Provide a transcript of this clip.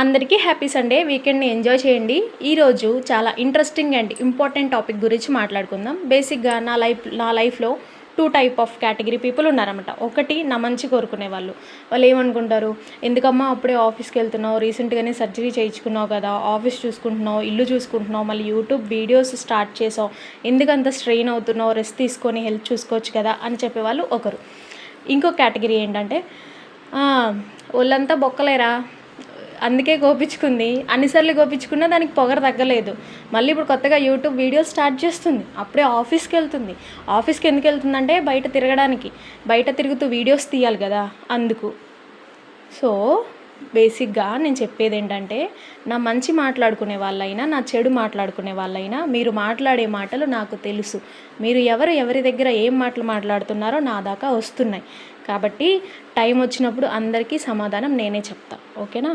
అందరికీ happy Sunday. వీకెండ్ని enjoy చేయండి. ఈరోజు చాలా ఇంట్రెస్టింగ్ అండ్ ఇంపార్టెంట్ టాపిక్ గురించి మాట్లాడుకుందాం. బేసిక్గా నా లైఫ్లో 2 టైప్ ఆఫ్ కేటగిరీ పీపుల్ ఉన్నారన్నమాట. ఒకటి నా మంచి కోరుకునే వాళ్ళు ఏమనుకుంటారు, ఎందుకమ్మా అప్పుడే ఆఫీస్కి వెళ్తున్నావు, రీసెంట్గానే సర్జరీ చేయించుకున్నావు కదా, ఆఫీస్ చూసుకుంటున్నావు, ఇల్లు చూసుకుంటున్నావు, మళ్ళీ యూట్యూబ్ వీడియోస్ స్టార్ట్ చేసావు, ఎందుకంత స్ట్రెయిన్ అవుతున్నావు, రెస్ట్ తీసుకొని హెల్త్ చూసుకోవచ్చు కదా అని చెప్పేవాళ్ళు ఒకరు. ఇంకో కేటగిరీ ఏంటంటే, ఒళ్ళంతా బొక్కలేరా, అందుకే గోపించుకుంది, అన్నిసార్లు గోపించుకున్నా దానికి పొగరు తగ్గలేదు, మళ్ళీ ఇప్పుడు కొత్తగా యూట్యూబ్ వీడియో స్టార్ట్ చేస్తుంది, అప్పుడే ఆఫీస్కి వెళ్తుంది. ఆఫీస్కి ఎందుకు వెళ్తుందంటే బయట తిరగడానికి, బయట తిరుగుతూ వీడియోస్ తీయాలి కదా అందుకు. సో బేసిక్గా నేను చెప్పేది ఏంటంటే, నా మంచి మాట్లాడుకునే వాళ్ళైనా నా చెడు మాట్లాడుకునే వాళ్ళైనా మీరు మాట్లాడే మాటలు నాకు తెలుసు. మీరు ఎవరి దగ్గర ఏం మాటలు మాట్లాడుతున్నారో నా దాకా వస్తున్నాయి. కాబట్టి టైం వచ్చినప్పుడు అందరికీ సమాధానం నేనే చెప్తా. ఓకేనా?